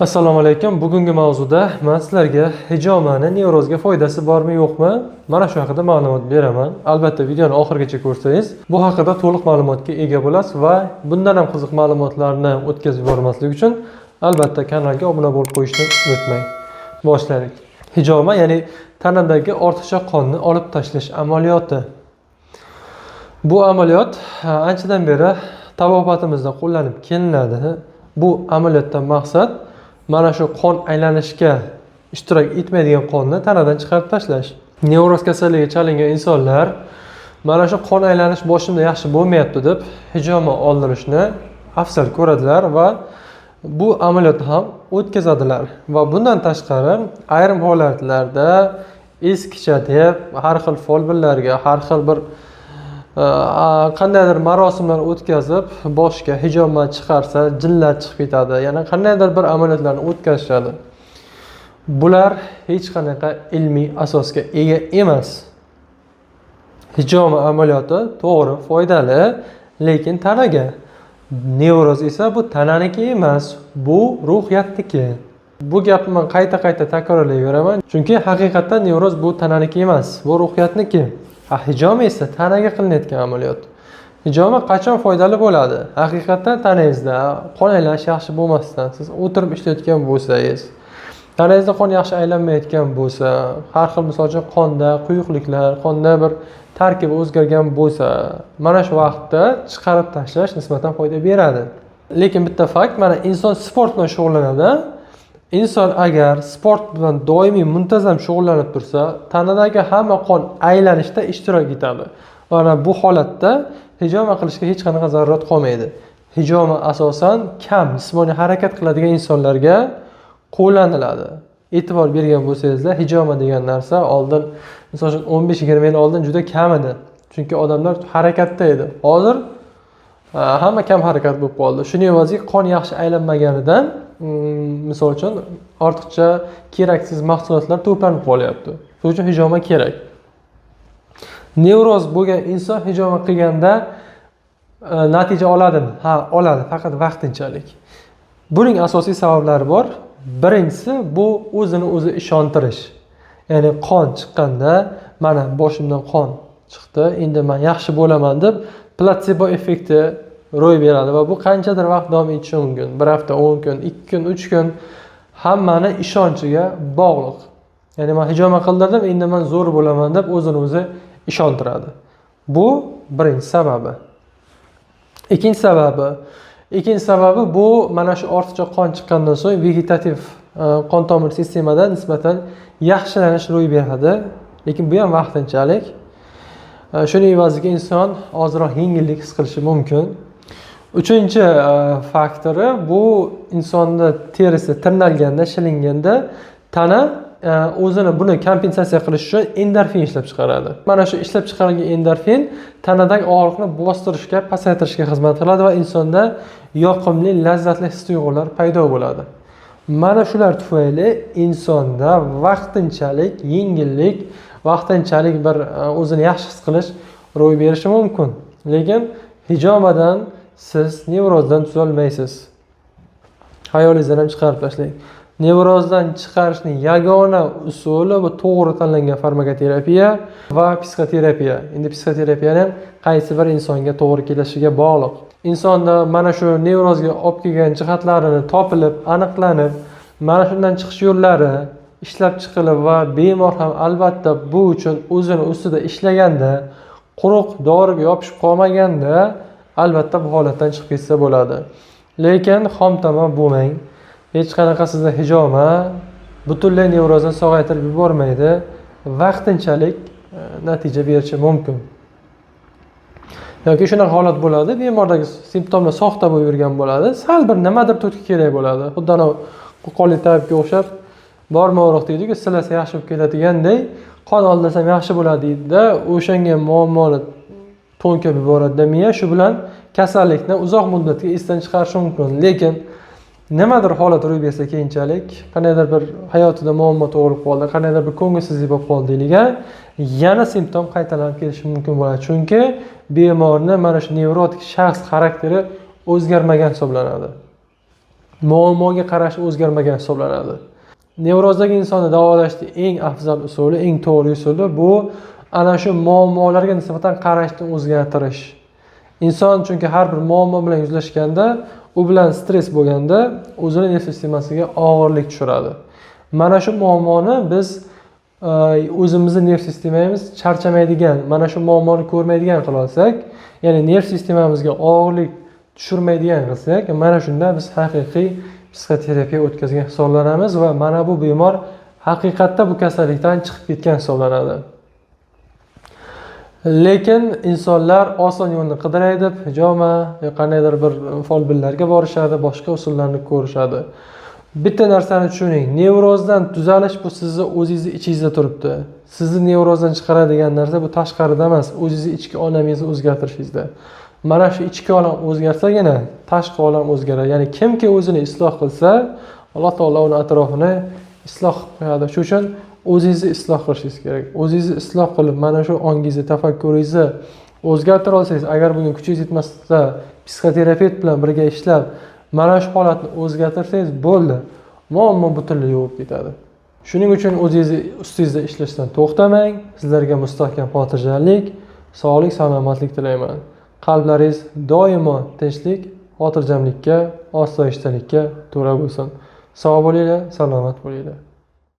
Assalomu alaykum. Bugungi mavzuda men sizlarga hijomani nevrozga foydasi bormi yo'qmi, mana shu haqida ma'lumot beraman. Albatta videoni oxirigacha ko'rsangiz, bu haqida to'liq ma'lumotga ega bo'lasiz va bundan ham qiziq ma'lumotlarni o'tkazib yubormaslik uchun albatta kanalga obuna bo'lib qo'yishni unutmang. Boshlaylik. Hijoma, ya'ni tanadagi ortiqcha qonni olib tashlash amaliyoti. Bu amaliyot anchadan beri tabobatimizda qo'llanib kelinadi. Bu amaliyotdan maqsad mana shu qon aylanishga ishtirok etmaydigan qonni tanadan chiqarib tashlash. Nevroz kasalligiga chalingan insonlar mana shu qon aylanish boshimda yaxshi bo'lmayapti deb hijoma oldirishni afzal ko'radilar va bu amaliyotni ham o'tkazadilar. Va bundan tashqari ayrim holatlarda eskicha deb har xil folbinlarga, har xil bir qandaydir marosimlar o'tkazib boshga hijoma chiqarsa jinlar chiqib ketadi. Yana qandaydir bir amaliyotlarni o'tkazishadi. Bular hech qanaqa ilmiy asosga ega emas. Hijoma amaliyoti to'g'ri, foydali, lekin tanaga. Nevroz esa bu tananiki emas, bu ruhiyatniki. Bu gapni men qayta-qayta takrorlayveraman, chunki haqiqatdan nevroz bu tananiki emas, bu ruhiyatniki. Hijoma esa tanaga qilinayotgan amaliyot. Hijoma qachon foydali bo'ladi? Haqiqatdan tanangizda qon aylanish yaxshi bo'lmasdan, siz o'tirib ishlayotgan bo'lsangiz, tanangizda qon yaxshi aylanmayotgan bo'lsa, har xil misol uchun qonda quyuqliklar, qonda bir tarkibi o'zgargan bo'lsa, mana shu vaqtda chiqarib tashlash nisbatan foyda beradi. Lekin bitta fakt, mana inson sport bilan shug'ullanadi. Inson agar sport bilan doimiy muntazam shug'ullanib tursa, tanadagi hamma qon aylanishda ishtirok etadi. Mana bu holatda hijoma qilishga hech qanaqa zarurat qolmaydi. Hijoma asosan kam jismoniy harakat qiladigan insonlarga qo'llaniladi. E'tibor bergan bo'lsangizlar, hijoma degan narsa oldin, misol uchun 15-20 yil oldin juda kam edi. Chunki odamlar harakatda edi. Hozir hamma kam harakat bo'lib qoldi. Shuning evaziga qon yaxshi aylanmaganidan misol uchun ortiqcha keraksiz mahsulotlar to'planib qolyapti. Shuning uchun hijoma kerak. Nevroz bo'lgan inson hijoma qilganda natija oladimi? Ha, oladi, faqat vaqtinchalik. Buning asosiy sabablari bor. Birinchisi bu o'zini o'zi ishontirish. Ya'ni qon chiqqanda, mana boshimdan qon chiqdi, endi men yaxshi bo'laman deb platsebo effekti ro'y beradi va bu qanchadir vaqt davom etishi mumkin. 1 hafta, 10 kun, 2 kun, 3 kun hammani ishonchiga bog'liq. Ya'ni men hijoma qildirdim, endi men zo'r bo'laman deb o'zini o'zi ishontiradi. Bu birinchi sababi. Ikkinchi sababi bu mana shu ortiqcha qon chiqqandan so'ng vegetativ qon tomir sistemada nisbatan yaxshilanish ro'y beradi, lekin bu ham vaqtinchalik. Shuning evaziga inson ozroq yengillik his qilishi mumkin. Uchinchi faktori bu insonni terisi tirnalganda, shilinganda tana o'zini buni kompensatsiya qilish uchun endorfin ishlab chiqaradi. Mana shu ishlab chiqarilgan endorfin tanadagi og'riqni bostirishga, pasaytirishga xizmat qiladi va insonda yoqimli, lazzatli his-tuyg'ular paydo bo'ladi. Mana shular tufayli insonda vaqtinchalik yengillik, vaqtinchalik bir o'zini yaxshi his qilish ro'y berishi mumkin. Lekin hijomadan siz nevrozdan tuzalmaysiz. Xayolingizdan ham chiqarib tashlang. Nevrozdan chiqarishning yagona usuli bu to'g'ri tanlangan farmakoterapiya va psixoterapiya. Endi psixoterapiyani ham qaysi bir insonga to'g'ri kelishiga bog'liq. Insonda mana shu nevrozga olib kelgan jihatlarini topilib, aniqlanib, mana shundan chiqish yo'llari ishlab chiqilib va bemor ham albatta bu uchun o'zini ustida ishlaganda, quruq doriga yopishib qolmaganda albatta bu holatdan chiqib ketsa bo'ladi. Lekin xomtama bo'lmang. Hech qanaqa sizda hijoma butunlay nevrozni sog'aytirib yubormaydi. Vaqtinchalik natija berishi mumkin. Yoki shunaqa holat bo'ladi, bemordagi simptomlar soxta bo'lib yurgan bo'ladi. Sal bir nimadir turtki kerak bo'ladi. Xuddi ana qo'lli tabibga o'xshab borma o'roq deydi-ku, silasa yaxshi bo'lib ketadigandek, qon oldirsam yaxshi bo'ladi deydi-da, o'shanga muammoni to'nkab yuboradi miya, shu bilan kasallikni uzoq muddatga esdan chiqarishi mumkin. Lekin nimadir holat ro'y bersa keyinchalik, qandaydir bir hayotida muammo tug'ilib qoldi, qandaydir bir ko'ngilsizlik bo'lib qoldi deyliga, yana simptom qaytalanib kelishi mumkin bo'ladi. Chunki bemorning mana shu nevrotik shaxs xarakteri o'zgarmagan hisoblanadi. muammoga qarashi o'zgarmagan hisoblanadi. Nevrozdagi insonni davolashning eng afzal usuli, eng to'g'ri usuli bu ana shu muammolarga nisbatan qarashni o'zgartirish. Inson chunki har bir muammo bilan yuzlashganda, u bilan stress bo'lganda o'zining nerv sistemasiga og'irlik tushiradi. Mana shu muammoni biz o'zimizni nerv sistemamiz charchamaydigan, mana shu muammoni ko'rmaydigan qila olsak, ya'ni nerv sistemamizga og'irlik tushirmaydigan qilsak, mana shunda biz haqiqiy psixoterapiya o'tkazgan hisoblanamiz va mana bu bemor haqiqatda bu kasallikdan chiqib ketgan hisoblanadi. Lekin insonlar oson yo'lni qidiraydi, hijoma yoki qandaydir bir folbinlarga borishadi, boshqa usullarni ko'rishadi. Bitta narsani tushuning, nevrozdan tuzalish bu sizni o'zingizni ichingizda turibdi. Sizni nevrozdan chiqaradigan narsa bu tashqarida emas, o'zingizni ichki olamingizni o'zgartirishingizda. Mana shu ichki olam o'zgarsagina tashqi olam o'zgaradi. Ya'ni kimki o'zini isloh qilsa, Alloh taolo uni atrofini isloh qilib qo'yadi. Shuning uchun o'zingizni isloh qilishingiz kerak. O'zingizni isloh qilib, mana shu ongingizni, tafakkuringizni o'zgartira olsangiz, agar bunga kuchingiz yetmasa, psixoterapevt bilan birga ishlab, mana shu holatni o'zgartirsangiz bo'ldi. Muammo butunlay yo'q ketadi. Shuning uchun o'zingizni ustingizda ishlashdan to'xtamang. Sizlarga mustahkam xotirjamlik, sog'lik, salomatlik tilayman. Qalblaringiz doimo tinchlik, xotirjamlikka, osoyishtalikka to'la bo'lsin. Sog' bo'linglar, salomat bo'linglar.